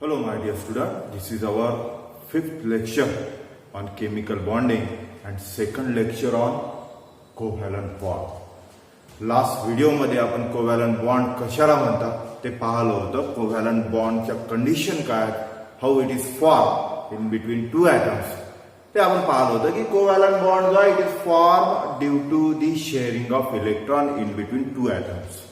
Hello my dear student, this is our fifth lecture on chemical bonding and second lecture on covalent bond. Last video मध्ये आपण covalent bond कशाला म्हणतात ते पाहिलं होतं. Covalent बॉन्डच्या कंडिशन काय, how it is form in between two atoms ते आपण पाहिलं होतं की कोव्हॅलंट बॉन्ड जो आहे it is form due to the sharing of electron in between two atoms.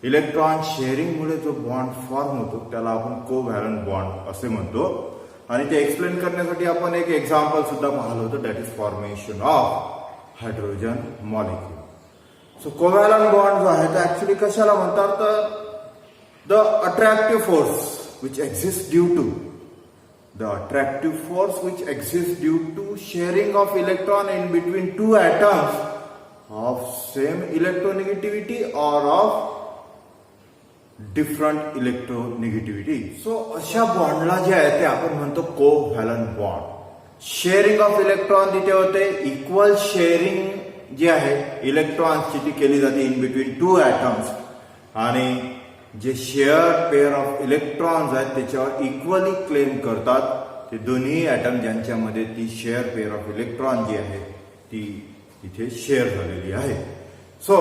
Electron sharing मुळे जो बॉन्ड फॉर्म होतो त्याला आपण कोव्हॅलंट बॉन्ड असे म्हणतो. आणि ते एक्सप्लेन करण्यासाठी आपण एक एक्झाम्पल सुद्धा पाहिलं होतं, that is formation of hydrogen molecule. So covalent bond जो आहे तो ऍक्च्युली कशाला म्हणतात तर the attractive force which exist due to due to sharing of electron in between two atoms of same electronegativity or of different electronegativity. So अशा बॉन्डला जे आहे ते आपण म्हणतो covalent bond. Sharing of electron तिथे होते, इक्वल शेअरिंग जी आहे इलेक्ट्रॉन्सची ती केली जाते इन बिटवीन टू ॲटम्स. आणि जे शेअर पेअर ऑफ इलेक्ट्रॉन्स आहेत त्याच्यावर इक्वली क्लेम करतात ते दोन्ही ॲटम ज्यांच्यामध्ये ती शेअर पेअर ऑफ इलेक्ट्रॉन जी आहे ती इथे शेअर झालेली आहे. सो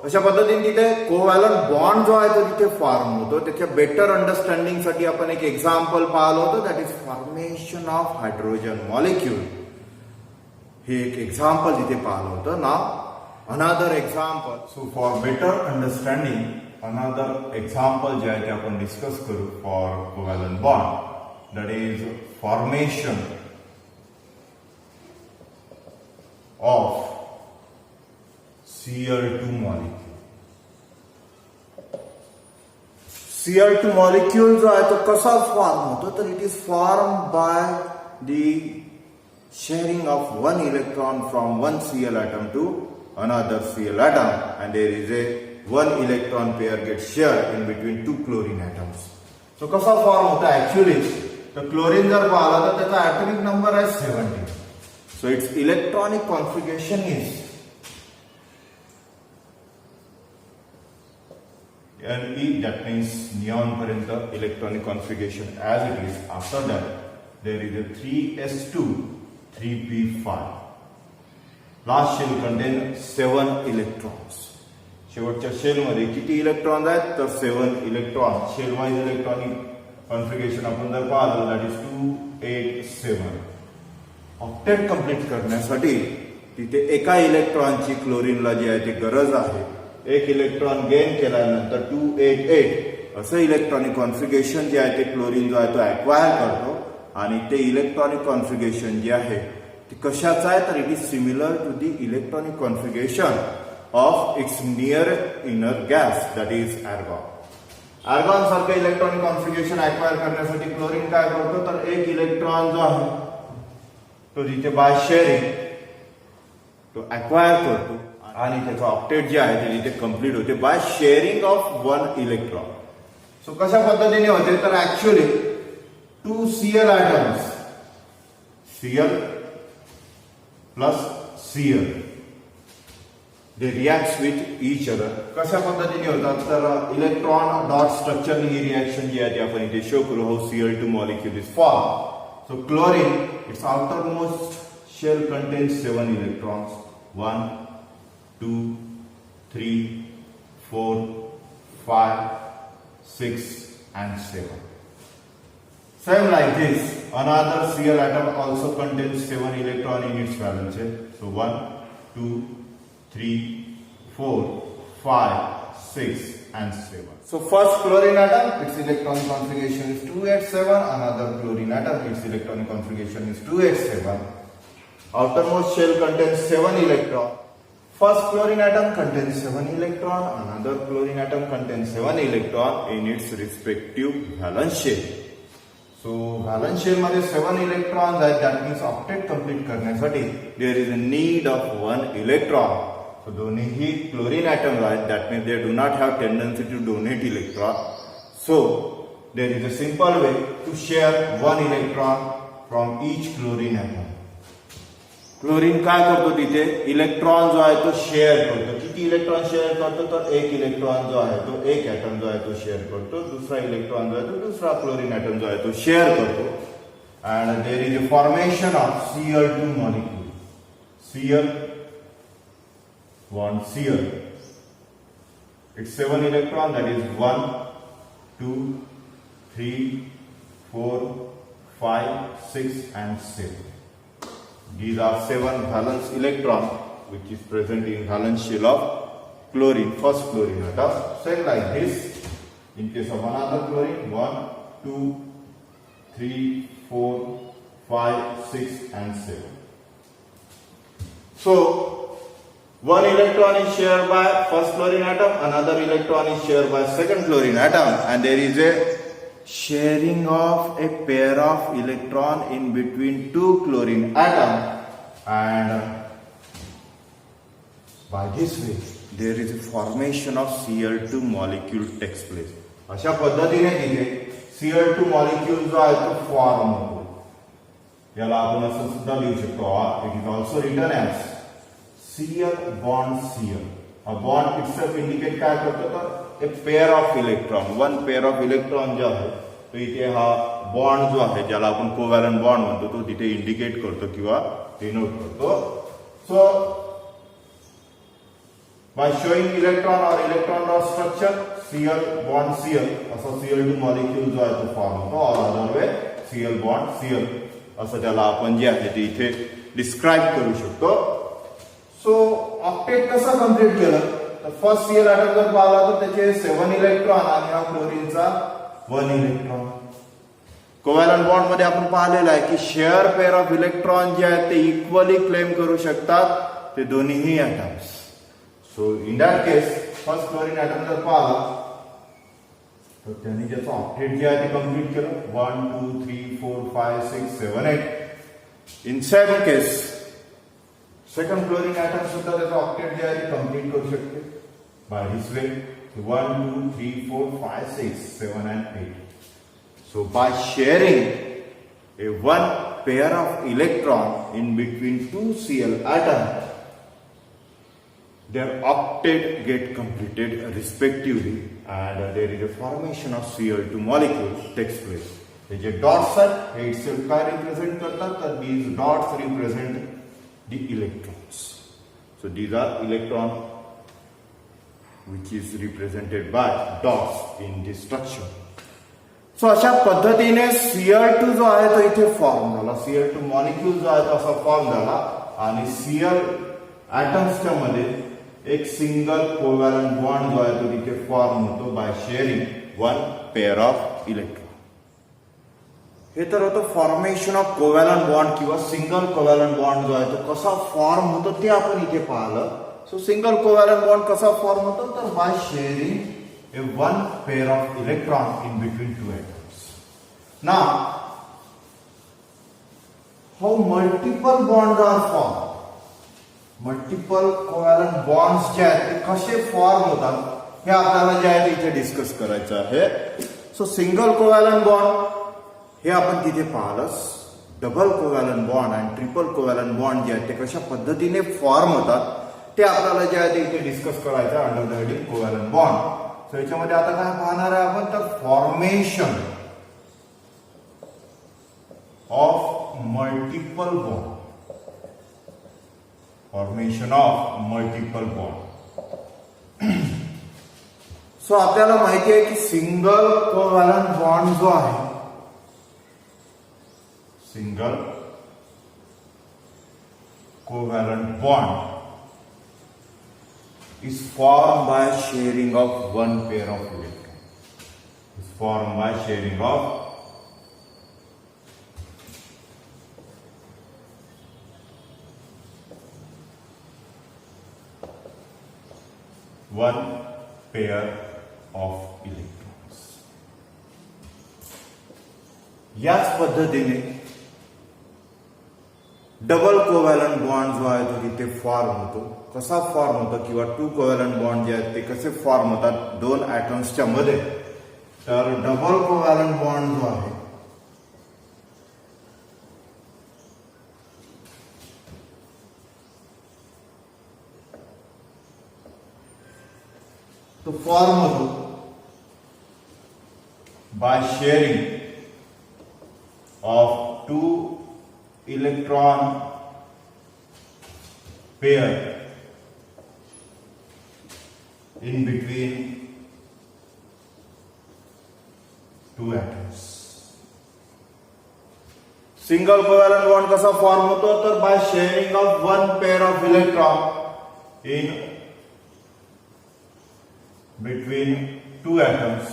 अशा पद्धतीने तिथे कोव्हॅलंट बॉन्ड जो आहे तो तिथे फॉर्म होतो. त्याच्या बेटर अंडरस्टँडिंग साठी आपण एक एक्झाम्पल पाहिलं होतं, that is formation of hydrogen molecule. हे एक एक्झाम्पल तिथे पाहिलं होतं. नाव another example. So for better understanding another example जे आहे ते आपण डिस्कस करू for covalent bond, that is formation of Cl2 molecule. Cl2 molecule जो आहे तो कसा फॉर्म होतो तर it is form by the sharing of one electron from one Cl atom to another Cl atom and there is a one electron pair gets shared in between two chlorine atoms. So कसा form होता actually तर chlorine जर पाहिला तर त्याचा atomic number आहे 70. So it's electronic configuration is Ne, that means neon पर्यंत electronic configuration as it is. After that there is a 3s2 3p5. Last shell contain 7 electrons. शेवटच्या शेल मध्ये किती इलेक्ट्रॉन्स आहेत तर 7 electron. Shell wise electronic configuration आपण जर पाहिलं that is 287. Octet complete करण्यासाठी तिथे एका इलेक्ट्रॉनची क्लोरीनला जी आहे ती गरज आहे. एक इलेक्ट्रॉन गेन केल्यानंतर 288 असं इलेक्ट्रॉनिक कॉन्फिगरेशन जे आहे ते क्लोरीन जो आहे तो ऍक्वायर करतो. आणि ते इलेक्ट्रॉनिक कॉन्फिगरेशन जे आहे ते कशाचं आहे तर it is similar to the electronic configuration of its near inner gas that is argon. Argon सारखं इलेक्ट्रॉनिक कॉन्फिगरेशन ऍक्वायर करण्यासाठी क्लोरीन काय करतो तर एक इलेक्ट्रॉन जो आहे तो तिथे बाय शेअरिंग तो ऍक्वायर करतो आणि त्याचं ऑक्टेट जे आहे ते तिथे कम्प्लीट होते by sharing of one electron. So कशा पद्धतीने होते तर actually two Cl atoms Cl plus Cl they react with each other. कशा पद्धतीने होतात तर इलेक्ट्रॉन डॉट स्ट्रक्चर ही रिॲक्शन जी आहे ती आपण इथे शो करू. How Cl2 molecule is formed. So chlorine, its outermost shell contains 7 electrons. 1 2 3 4 5 6 and 7. Same like this, another Cl atom also contains 7 electron in its valence shell. So 1 2 3 4 5 6 and 7. So first chlorine atom, its electronic configuration is 287. Another chlorine atom, its electronic configuration is 287. Outermost shell contains 7 electrons. First chlorine atom contains 7 electron, another chlorine atom contains 7 electron in its respective valence shell. So valence shell मध्ये 7 electrons आहेत, that means octet complete करण्यासाठी there is a need of 1 electron. So दोन्हीही chlorine atoms आहेत, that means they do not have tendency to donate electron. So there is a simple way to share 1 electron from each chlorine atom. Chlorine काय करतो तिथे electron जो आहे तो share करतो. किती इलेक्ट्रॉन शेअर करतो तर एक इलेक्ट्रॉन जो आहे तो एक ऍटम जो आहे तो शेअर करतो. दुसरा इलेक्ट्रॉन जो आहे तो दुसरा क्लोरीन ऍटम जो आहे तो शेअर करतो. And there is a formation of Cl2 molecule. Cl bond Cl. It's 7 electron, that is 1, 2, 3, 4, 5, 6 and 7. These are 7 valence electron which is present in valence shell of chlorine, first chlorine atom. Same like this in case of another chlorine, 1, 2, 3, 4, 5, 6 and 7. So one electron is shared by first chlorine atom, another electron is shared by second chlorine atom, and there is a sharing of a pair of electron in between two chlorine atom, and by this way there is a formation of Cl2 molecule takes place. अशा पद्धतीने तिथे Cl2 molecule जो आहे तो form होतो. याला आपण असं सुद्धा लिहू शकतो. It is also written as Cl bond Cl. A bond itself indicate काय करतो तर a pair of electron. One pair of electron जो आहे तो इथे हा बॉन्ड जो आहे ज्याला आपण कोव्हॅलंट बॉन्ड म्हणतो तो तिथे इंडिकेट करतो किंवा डिनोट करतो. सो बाय शोइंग इलेक्ट्रॉन और electron dot structure Cl bond Cl असा Cl2 मॉलिक्यूल जो आहे तो फॉर्म होतो. और other way Cl bond Cl असं त्याला आपण जे आहे ते इथे डिस्क्राइब करू शकतो. सो ऑक्टेट कसं कम्प्लीट केलं तर फर्स्ट Cl ऍटम जर पाहिला तर त्याचे 7 इलेक्ट्रॉन आणि हा क्लोरीनचा 1 इलेक्ट्रॉन. कोव्हॅलंट बॉन्ड मध्ये आपण पाहिलेलं आहे की शेअर पेअर ऑफ इलेक्ट्रॉन जे आहेत ते इक्वली क्लेम करू शकतात ते दोन्हीही atoms. So in that case first chlorine atom जर पाहिला तर त्यांनी ज्याचं ऑक्टेट जे आहे ते कम्प्लीट केलं. 1, 2, 3, 4, 5, 6, 7, 8. In same case second chlorine atom सुद्धा त्याचं ऑक्टेट जे आहे ते कम्प्लीट करू शकते by this way. 1, 2, 3, 4, 5, 6, 7 and 8. So by sharing a one pair of electron in between two Cl atoms, their octet get completed respectively, and there is a formation of Cl2 molecule takes place. हे जे dots आहेत हे itself काय represent करतात तर these dots represent the electrons. So these are electron which is represented by dots in this structure. So अशा पद्धतीने Cl2 जो आहे तो इथे फॉर्म झाला. Cl2 मॉलिक्यूल जो आहे तो असा फॉर्म झाला आणि Cl ऍटम्सच्या मध्ये एक सिंगल कोव्हॅलंट बॉन्ड जो आहे तो तिथे फॉर्म होतो by sharing one pair of electron. हे तर होतं फॉर्मेशन ऑफ कोव्हॅलंट बॉन्ड किंवा सिंगल कोव्हॅलंट बॉन्ड जो आहे तो कसा फॉर्म होतो ते आपण इथे पाहिलं. सो सिंगल कोव्हॅलंट बॉन्ड कसा फॉर्म होतो तर by sharing a one pair of electron in between two atoms. Now, how multiple bonds are formed? Multiple covalent bonds जे आहेत ते कसे फॉर्म होतात हे आपल्याला जे आहे ते इथे डिस्कस करायचं आहे. सो सिंगल कोव्हॅलंट बॉन्ड हे आपण तिथे पाहिलंच. डबल कोव्हॅलंट बॉन्ड आणि ट्रिपल कोव्हॅलंट बॉन्ड जे आहेत ते कशा पद्धतीने फॉर्म होतात ते आपल्याला जे आहे ते इथे डिस्कस करायचं आहे under the heading covalent bond. So याच्यामध्ये आता काय पाहणार आहे आपण तर formation of multiple bond. Formation of multiple bond. So आपल्याला माहिती आहे की सिंगल कोव्हॅलंट बॉन्ड जो आहे single covalent bond is formed by sharing of one pair of electrons. Is formed by sharing of one pair of electrons. याच पद्धतीने double covalent bond जो आहे तो तिथे फॉर्म होतो. कसा फॉर्म होतो किंवा टू कोव्हॅलंट बॉन्ड जे आहेत ते कसे फॉर्म होतात दोन ऍटम्सच्या मध्ये तर डबल कोव्हॅलंट बॉन्ड जो आहे तो फॉर्म होतो by sharing of two electron pair in between two atoms. Single covalent bond कसा फॉर्म होतो तर by sharing of one pair of electron in between two atoms.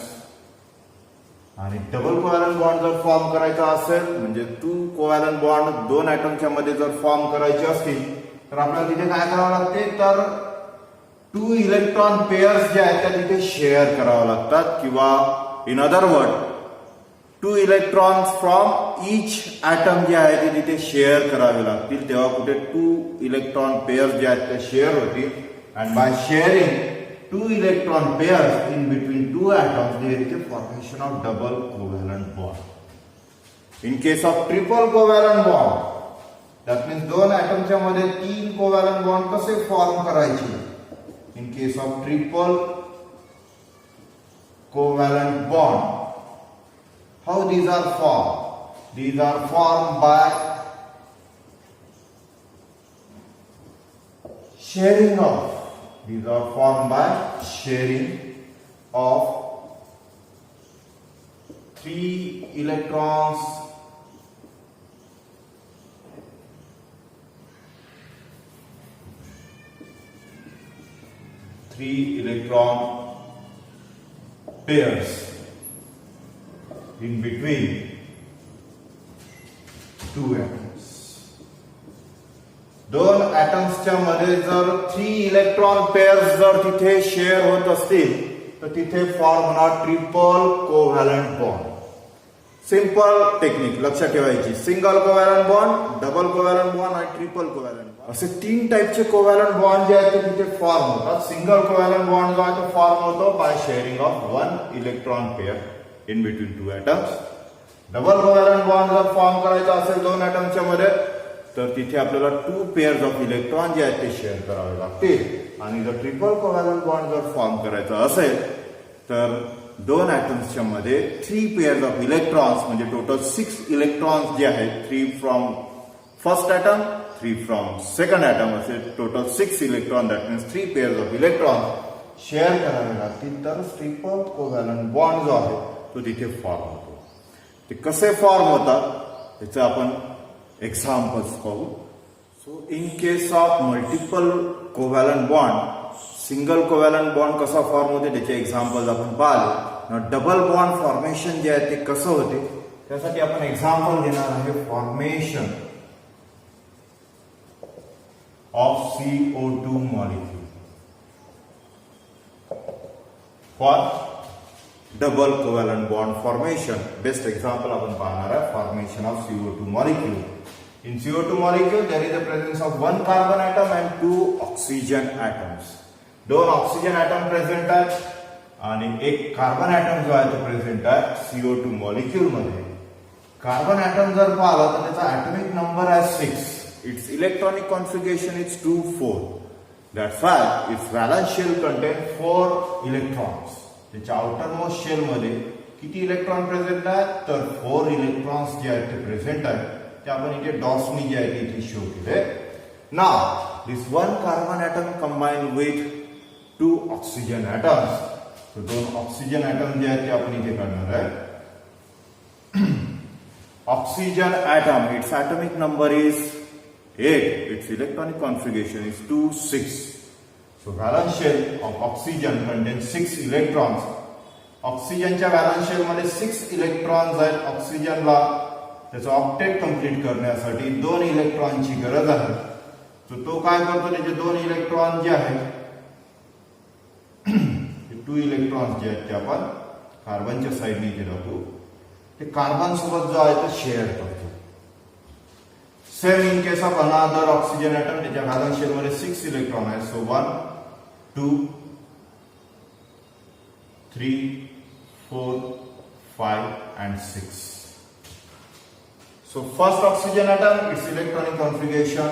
आणि डबल कोव्हॅलंट बॉन्ड जर form करायचा असेल म्हणजे टू कोव्हॅलंट बॉन्ड दोन ॲटमच्या मध्ये जर फॉर्म करायचे असतील तर आपल्याला तिथे काय करावं लागते तर टू इलेक्ट्रॉन पेअर्स जे आहेत त्या तिथे शेअर करावं लागतात किंवा in other word two electrons from each atom जे आहे ते तिथे शेअर करावे लागतील तेव्हा कुठे टू इलेक्ट्रॉन पेअर्स जे आहेत ते शेअर होतील. And by sharing two electron pairs in between two atoms there is a formation of double covalent bond. In case of triple covalent bond that means दोन ॲटमच्या मध्ये तीन कोव्हॅलंट बॉन्ड कसे form करायचे. In case of triple covalent bond, how these are formed? These are formed by sharing of. These are formed by sharing of three electrons three electron pairs in between two atoms. दोन ॲटम्सच्या मध्ये जर three electron pairs जर तिथे share होत असतील तर तिथे फॉर्म होणार triple covalent bond. Simple technique लक्षात ठेवायची. Single covalent bond, double covalent bond आणि ट्रिपल कोव्हॅलंट बॉन्ड असे तीन टाईपचे कोव्हॅलंट बॉन्ड जे आहेत ते तिथे फॉर्म होतात. सिंगल कोव्हॅलंट बॉन्ड जो आहे तो फॉर्म होतो by sharing of one electron pair in between two atoms. Double covalent bond जर फॉर्म करायचा असेल दोन ॲटमच्या मध्ये तर तिथे आपल्याला टू पेअर्स ऑफ इलेक्ट्रॉन जे आहेत ते शेअर करावे लागतील. आणि जर ट्रिपल कोव्हॅलंट बॉन्ड जर फॉर्म करायचा असेल तर दोन ॲटम्सच्या मध्ये थ्री पेअर्स ऑफ इलेक्ट्रॉन्स म्हणजे टोटल 6 इलेक्ट्रॉन्स जे आहेत 3 from first atom 3 from second atom असे total 6 electron that means 3 pairs of electron share करावे लागतील तर ट्रिपल कोव्हॅलंट बॉन्ड जो आहे तो तिथे फॉर्म होतो. ते कसे फॉर्म होतात त्याचं आपण एक्झाम्पल्स पाहू. So in case of multiple covalent bond single covalent bond कसा फॉर्म होते त्याचे एक्झाम्पल्स आपण पाहिले. डबल बॉन्ड फॉर्मेशन जे आहे ते कसं होते त्यासाठी आपण एक्झाम्पल घेणार आहे formation of CO2 molecule for double covalent bond formation. Best example आपण पाहणार आहे formation of CO2 molecule. In CO2 molecule there is the presence of one carbon atom and two oxygen atoms. दोन oxygen item present आहेत आणि एक carbon item जो आहे तो प्रेझेंट आहे CO2 मॉलिक्यूल मध्ये. कार्बन ॲटम जर पाहिला तर त्याचा ॲटॉमिक नंबर आहे 6. Its electronic configuration is 2,4. That's why its valence shell contains 4 electrons. त्याच्या आउटर मोस्ट शेल मध्ये किती इलेक्ट्रॉन प्रेझेंट आहेत तर 4 इलेक्ट्रॉन्स जे आहेत ते प्रेझेंट आहेत. ते आपण इथे डॉट्सनी जे आहे ते इथे शो केले. Now this one carbon atom combine with 2 oxygen atoms. तर दोन ऑक्सिजन ॲटम जे आहेत ते आपण इथे काढणार आहे. Oxygen atom its atomic number is 8. Its electronic configuration is 2, 6. So valence shell of oxygen contains 6 electrons. ऑक्सिजनच्या व्हॅलन्स शेल मध्ये 6 इलेक्ट्रॉन्स आहेत. ऑक्सिजनला त्याचं ऑक्टेट कंप्लीट करण्यासाठी 2 इलेक्ट्रॉनची गरज आहे. तो काय करतो त्याचे 2 इलेक्ट्रॉन जे आहेत 2 इलेक्ट्रॉन्स जे आहेत ते आपण कार्बनच्या साईडने इथे जातो. ते कार्बन सोबत जो आहे तो शेअर करतो. Same in case of another oxygen atom त्याच्या व्हॅलन्स शेल मध्ये 6 इलेक्ट्रॉन आहेत. So 1, 2, 3, 4, 5 and 6. So first oxygen atom, its electronic configuration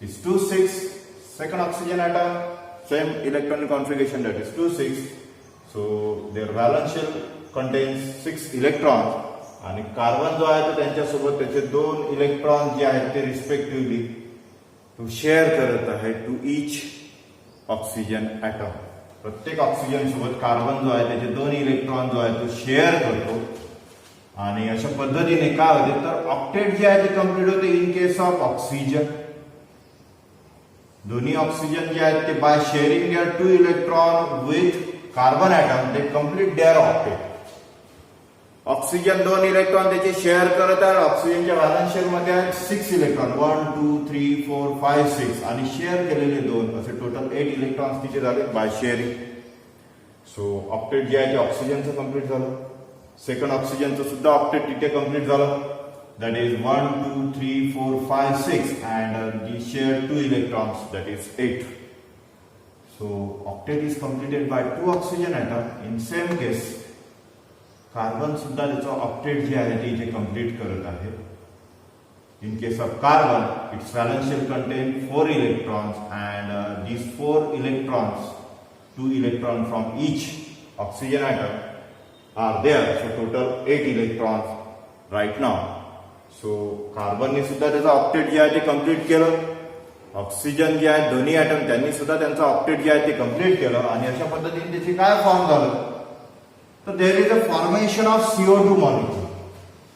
is 2, 6. Second oxygen atom, same electronic configuration, that is 2 6. So their valence shell contains 6 electrons आणि carbon जो आहे तो त्यांच्यासोबत त्याचे 2 electron जे आहेत ते रिस्पेक्टिव्हली तो शेअर करत आहे टू ईच ऑक्सिजन ॲटम. प्रत्येक ऑक्सिजन सोबत कार्बन जो आहे त्याचे 2 इलेक्ट्रॉन जो आहे तो शेअर करतो आणि अशा पद्धतीने काय होते तर ऑक्टेट जे आहे ते कम्प्लीट होते इन केस ऑफ ऑक्सिजन. दोन्ही ऑक्सिजन जे आहेत ते by sharing their 2 electron with carbon atom they complete their octet. Oxygen 2 electron त्याचे शेअर करत आहे. ऑक्सिजनच्या व्हॅलन्स शेल मध्ये आहेत 6 इलेक्ट्रॉन 1 2 3 4 5 6 आणि शेअर केलेले 2 असे टोटल 8 इलेक्ट्रॉन्स तिथे झाले बाय शेअरिंग. सो ऑक्टेट जे आहे ते ऑक्सिजनचं कम्प्लीट झालं. सेकंड ऑक्सिजनचं सुद्धा ऑक्टेट तिथे कम्प्लीट झालं. That is 1 2 3 4 5 6 and they share 2 electrons, that is 8. So octet is completed by 2 oxygen atom. In same case carbon सुद्धा त्याचं ऑक्टेट जे आहे ते इथे कंप्लीट करत आहे. In case of carbon, its valence shell contain 4 electrons and these 4 electrons, 2 electrons from each oxygen atom are there. So total 8 electrons right now. So कार्बनने सुद्धा त्याचा ऑक्टेट जे आहे ते कम्प्लीट केलं. ऑक्सिजन जे आहे दोन्ही ॲटम त्यांनी सुद्धा त्यांचा ऑक्टेट जे आहे ते कम्प्लीट केलं आणि अशा पद्धतीने त्याचे काय फॉर्म झालं तर there is a formation of CO2 molecule.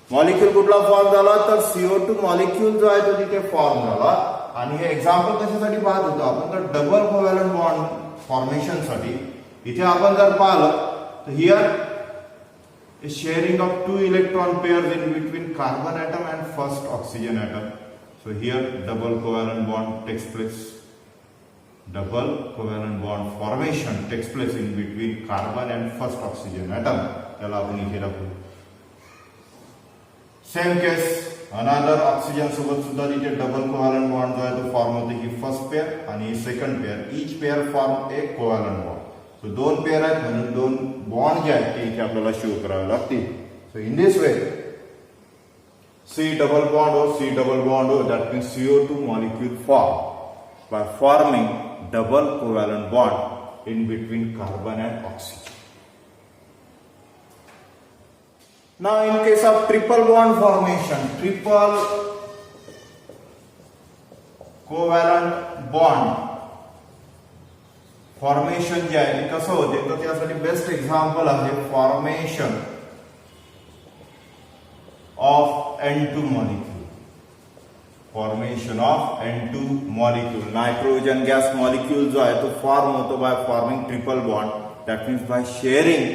Molecule कुठला फॉर्म झाला तर CO2 मॉलिक्यूल जो आहे तो तिथे फॉर्म झाला. आणि हे एक्झाम्पल कशासाठी पाहत होतो आपण तर डबल कोव्हॅलंट बॉन्ड फॉर्मेशन साठी. इथे आपण जर पाहिलं तर here a sharing of 2 electron pairs in between carbon atom and first oxygen atom. So here double covalent bond takes place. Double covalent bond formation takes place in between carbon and first oxygen atom. त्याला आपण इथे दाखवू. Same case another oxygen सोबत सुद्धा इथे double covalent bond जो आहे तो फॉर्म होते ही फर्स्ट पेअर आणि second pair. each pair form a covalent bond. So 2 pair आहेत म्हणून 2 बॉन्ड जे आहेत ते इथे आपल्याला शो करावे लागतील. So in this way C double bond O that means CO2 molecule form by forming double covalent bond in between carbon and oxygen. Now in case of triple bond formation, triple covalent bond formation जे आहे ते कसं होते तर त्यासाठी best example आहे formation of N2 molecule. Formation of N2 molecule. Nitrogen gas molecule जो आहे तो फॉर्म होतो by forming triple bond. That means by sharing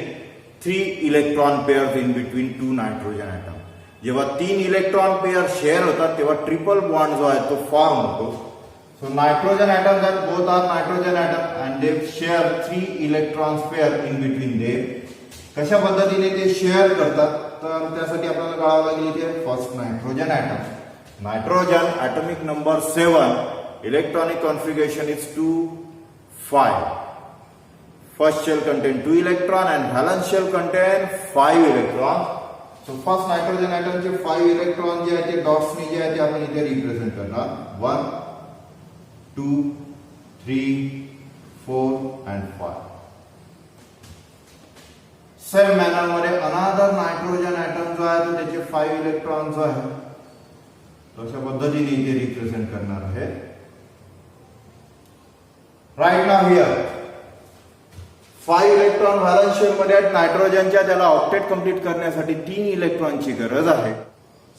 3 electron pairs in between 2 nitrogen atom. जेव्हा 3 इलेक्ट्रॉन पेअर शेअर होतात तेव्हा triple bond जो आहे तो फॉर्म होतो. So nitrogen atoms that both are nitrogen atom and they share 3 electrons pair in between them. कशा पद्धतीने ते शेअर करतात तर त्यासाठी आपल्याला कळावं लागेल इथे first nitrogen atom. Nitrogen atomic number 7, electronic configuration is 2 5. First shell contain 2 electron and valence shell contain 5 electron. So first nitrogen ॲटमचे 5 इलेक्ट्रॉन जे आहे ते डॉट्सनी जे आहे ते आपण इथे रिप्रेझेंट करणार. 1 2 3 4 and 5. सेम मॅनर मध्ये अनादर नायट्रोजन ॲटम जो आहे तो त्याचे 5 इलेक्ट्रॉन जो आहे तो अशा पद्धतीने इथे रिप्रेझेंट करणार आहे. Right now here 5 electron valence shell मध्ये आहेत नायट्रोजनच्या. त्याला ऑक्टेट कंप्लीट करण्यासाठी 3 इलेक्ट्रॉनची गरज आहे.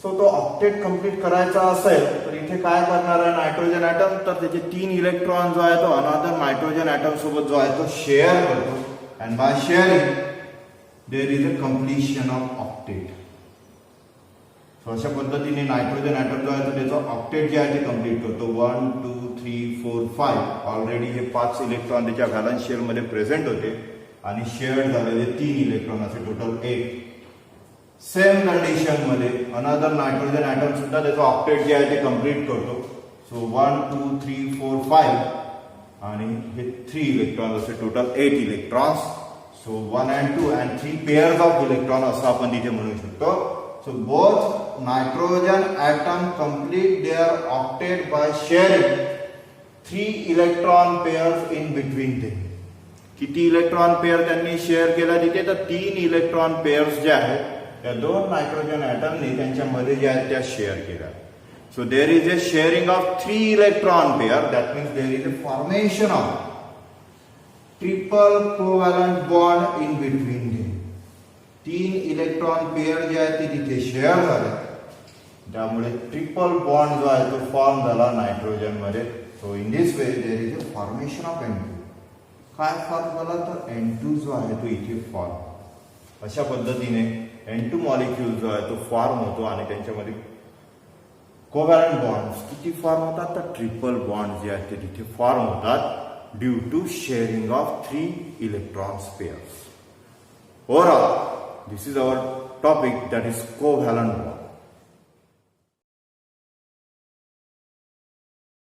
सो तो ऑक्टेट कंप्लीट करायचा असेल तर इथे काय करणार आहे नायट्रोजन ॲटम तर त्याचे 3 इलेक्ट्रॉन जो आहे तो अनादर नायट्रोजन ॲटम सोबत जो आहे तो शेअर करतो. And by sharing there is a completion of octet. So अशा पद्धतीने नायट्रोजन ॲटम जो आहे तो त्याचा ऑक्टेट जे आहे ते कंप्लीट करतो. 1 2 3 4 5. ऑलरेडी हे 5 इलेक्ट्रॉन त्याच्या व्हॅलन्स शेल मध्ये प्रेझेंट होते आणि शेअर झालेले 3 इलेक्ट्रॉन असे टोटल 8. सेम कंडिशन मध्ये अनदर नायट्रोजन ॲटम सुद्धा त्याचा ऑक्टेट जे आहे ते कंप्लीट करतो. सो 1 2 3 4 5 आणि हे 3 इलेक्ट्रॉन असे total 8 electrons. So 1 and 2 and 3 pairs of electron असं आपण तिथे म्हणू शकतो. So both nitrogen atom complete their octet by sharing 3 electron pairs in between them. किती इलेक्ट्रॉन पेअर त्यांनी शेअर केला तिथे? तर 3 इलेक्ट्रॉन पेअर्स जे आहेत त्या 2 नायट्रोजन ऍटमनी त्यांच्यामध्ये जे आहेत त्या शेअर केल्या. So there is a sharing of 3 electron pair. That means there is a formation of triple covalent bond in between them. 3 electron pair जे आहेत ते तिथे शेअर झाले, त्यामुळे ट्रिपल बॉन्ड जो आहे तो फॉर्म झाला नायट्रोजन मध्ये. So in this way there is a formation of N2. काय फॉर्म झाला? तर N2 जो आहे तो इथे फॉर्म. अशा पद्धतीने N2 मॉलिक्यूल जो आहे तो फॉर्म होतो आणि त्यांच्यामध्ये कोव्हॅलंट बॉन्ड्स किती फॉर्म होतात? तर ट्रिपल बॉन्ड जे आहेत ते तिथे फॉर्म होतात due to sharing of 3 electrons pairs. Overall this is our topic, that is covalent bond.